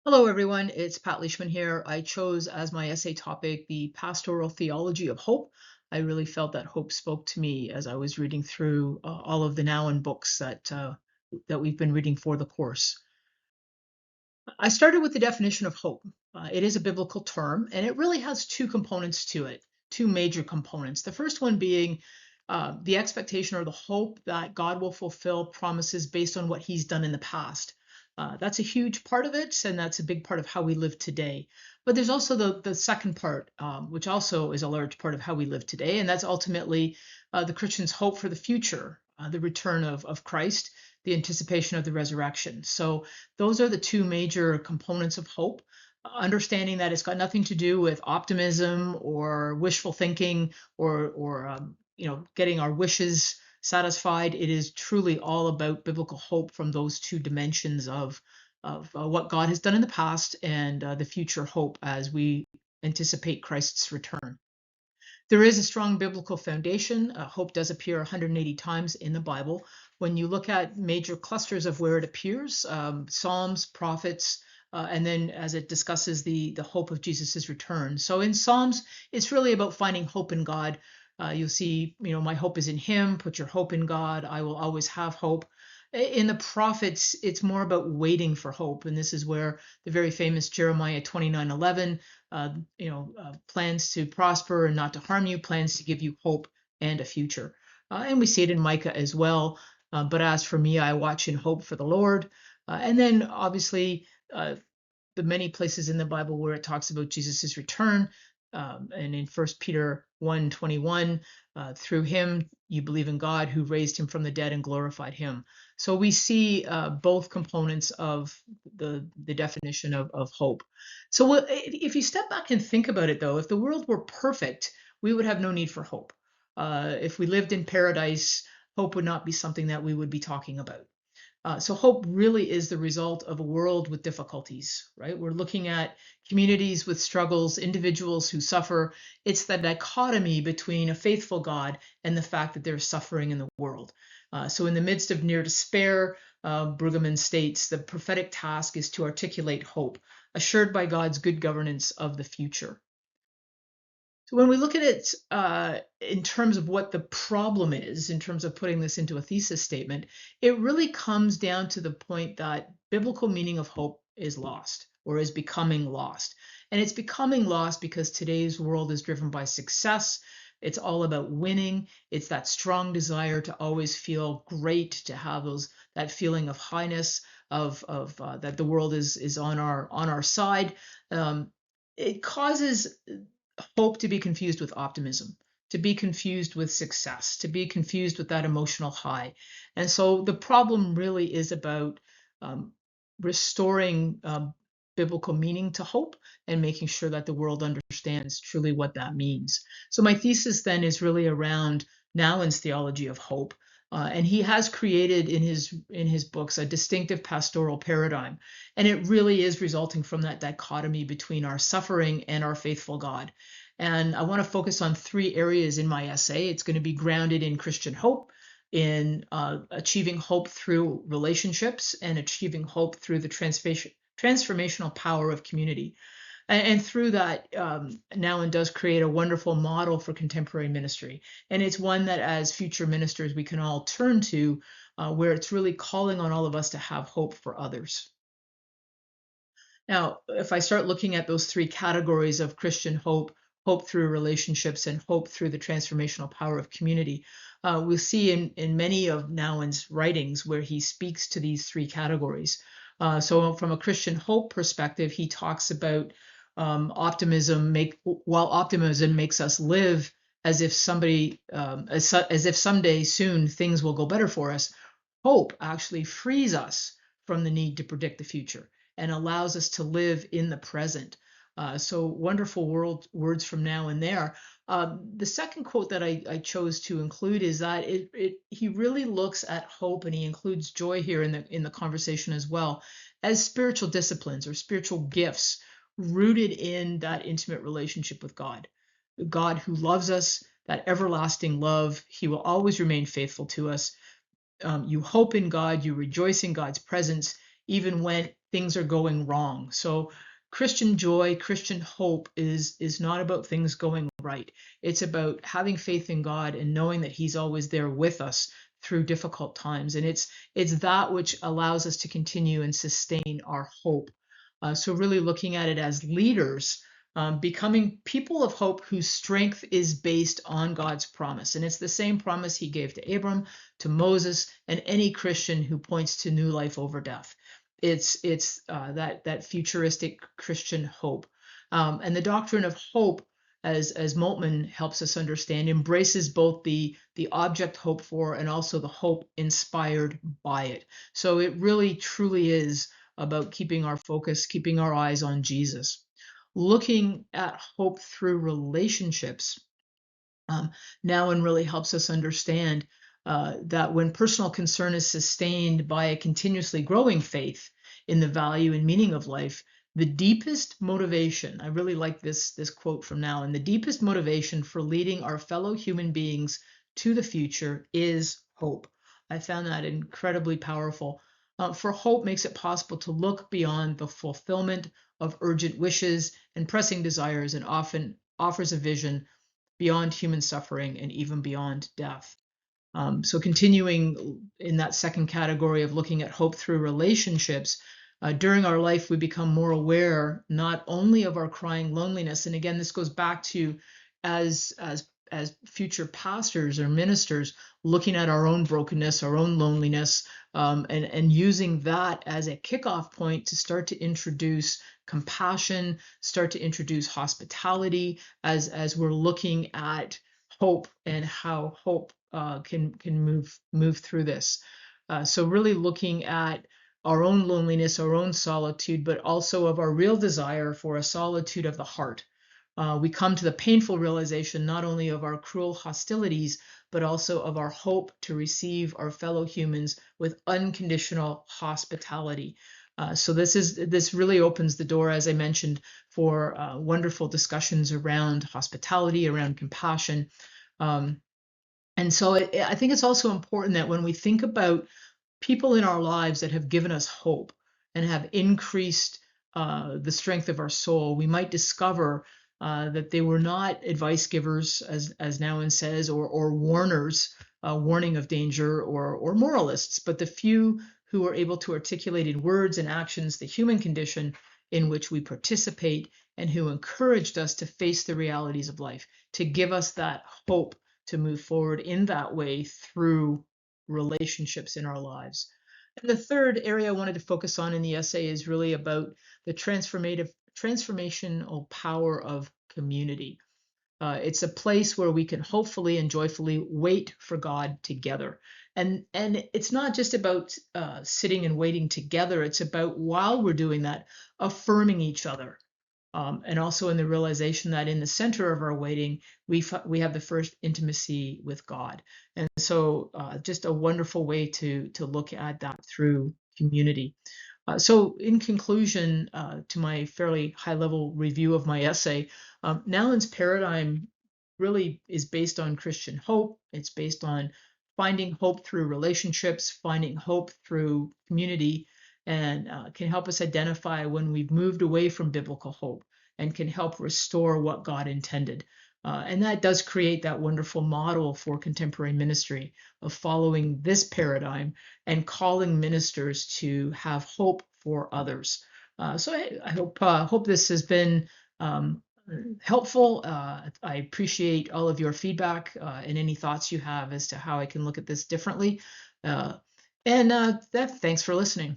Hello, everyone. It's Pat Leishman here. I chose as my essay topic the pastoral theology of hope. I really felt that hope spoke to me as I was reading through all of the Nowen books that we've been reading for the course. I started with the definition of hope. It is a biblical term, and it really has two components to it, two major components. The first one being the expectation or the hope that God will fulfill promises based on what he's done in the past. That's a huge part of it, and that's a big part of how we live today. But there's also the second part, which also is a large part of how we live today, and that's ultimately the Christian's hope for the future, the return of Christ, the anticipation of the resurrection. So those are the two major components of hope. Understanding that it's got nothing to do with optimism or wishful thinking or getting our wishes satisfied. It is truly all about biblical hope from those two dimensions of what God has done in the past and the future hope as we anticipate Christ's return. There is a strong biblical foundation. Hope does appear 180 times in the Bible. When you look at major clusters of where it appears, Psalms, prophets, and then as it discusses the hope of Jesus's return. So in Psalms, it's really about finding hope in God. You'll see, my hope is in him. Put your hope in God. I will always have hope. In the prophets, it's more about waiting for hope. And this is where the very famous Jeremiah 29:11, plans to prosper and not to harm you, plans to give you hope and a future. And we see it in Micah as well. But as for me, I watch in hope for the Lord. And then obviously, the many places in the Bible where it talks about Jesus's return. And in 1 Peter 1:21, through him you believe in God who raised him from the dead and glorified him. So we see both components of the definition of hope. So if you step back and think about it, though, if the world were perfect, we would have no need for hope. If we lived in paradise, hope would not be something that we would be talking about. So hope really is the result of a world with difficulties, right? We're looking at communities with struggles, individuals who suffer. It's the dichotomy between a faithful God and the fact that there's suffering in the world. So in the midst of near despair, Brueggemann states, the prophetic task is to articulate hope, assured by God's good governance of the future. So when we look at it in terms of what the problem is, in terms of putting this into a thesis statement, it really comes down to the point that biblical meaning of hope is lost or is becoming lost. And it's becoming lost because today's world is driven by success. It's all about winning. It's that strong desire to always feel great, to have that feeling of highness, of that the world is on our side. It causes hope to be confused with optimism, to be confused with success, to be confused with that emotional high. And so the problem really is about restoring biblical meaning to hope and making sure that the world understands truly what that means. So my thesis then is really around Nowen's theology of hope. And he has created in his books a distinctive pastoral paradigm. And it really is resulting from that dichotomy between our suffering and our faithful God. And I want to focus on three areas in my essay. It's going to be grounded in Christian hope, in achieving hope through relationships, and achieving hope through the transformational power of community. And through that, Nowen does create a wonderful model for contemporary ministry. And it's one that as future ministers, we can all turn to, where it's really calling on all of us to have hope for others. Now, if I start looking at those three categories of Christian hope, hope through relationships, and hope through the transformational power of community, we'll see in many of Nowen's writings where he speaks to these three categories. So from a Christian hope perspective, he talks about while optimism makes us live as if as if someday soon things will go better for us, hope actually frees us from the need to predict the future and allows us to live in the present. So wonderful words from Nowen there. The second quote that I chose to include is that he really looks at hope, and he includes joy here in the conversation as well, as spiritual disciplines or spiritual gifts rooted in that intimate relationship with God. God who loves us, that everlasting love. He will always remain faithful to us. You hope in God, you rejoice in God's presence, even when things are going wrong. So Christian joy, Christian hope is not about things going right. It's about having faith in God and knowing that He's always there with us through difficult times. And it's that which allows us to continue and sustain our hope. So really looking at it as leaders, becoming people of hope whose strength is based on God's promise. And it's the same promise He gave to Abram, to Moses, and any Christian who points to new life over death. It's that futuristic Christian hope, and the doctrine of hope, as Moltmann helps us understand, embraces both the object hoped for and also the hope inspired by it. So it really truly is about keeping our focus, keeping our eyes on Jesus, looking at hope through relationships. Um, Now and really helps us understand that when personal concern is sustained by a continuously growing faith in the value and meaning of life, the deepest motivation, I really like this quote from Now, and the deepest motivation for leading our fellow human beings to the future is hope. I found that incredibly powerful. For hope makes it possible to look beyond the fulfillment of urgent wishes and pressing desires, and often offers a vision beyond human suffering and even beyond death. So continuing in that second category of looking at hope through relationships, during our life, we become more aware not only of our crying loneliness, and again, this goes back to as future pastors or ministers, looking at our own brokenness, our own loneliness, and using that as a kickoff point to start to introduce compassion, start to introduce hospitality as we're looking at hope and how hope can move through this. So really looking at our own loneliness, our own solitude, but also of our real desire for a solitude of the heart. We come to the painful realization not only of our cruel hostilities, but also of our hope to receive our fellow humans with unconditional hospitality. So this really opens the door, as I mentioned, for wonderful discussions around hospitality, around compassion. Um, and so I think it's also important that when we think about people in our lives that have given us hope and have increased the strength of our soul, we might discover that they were not advice givers, as Nouwen says, or warners, warning of danger, or moralists, but the few who were able to articulate in words and actions the human condition in which we participate, and who encouraged us to face the realities of life, to give us that hope to move forward in that way through relationships in our lives. And the third area I wanted to focus on in the essay is really about the transformational power of community. It's a place where we can hopefully and joyfully wait for God together. And it's not just about sitting and waiting together. It's about, while we're doing that, affirming each other, and also in the realization that in the center of our waiting, we have the first intimacy with God. And so just a wonderful way to look at that through community. So in conclusion, to my fairly high-level review of my essay, Nouwen's paradigm really is based on Christian hope. It's based on finding hope through relationships, finding hope through community, and can help us identify when we've moved away from biblical hope, and can help restore what God intended. And that does create that wonderful model for contemporary ministry of following this paradigm and calling ministers to have hope for others. So I hope this has been helpful. I appreciate all of your feedback and any thoughts you have as to how I can look at this differently. And thanks for listening.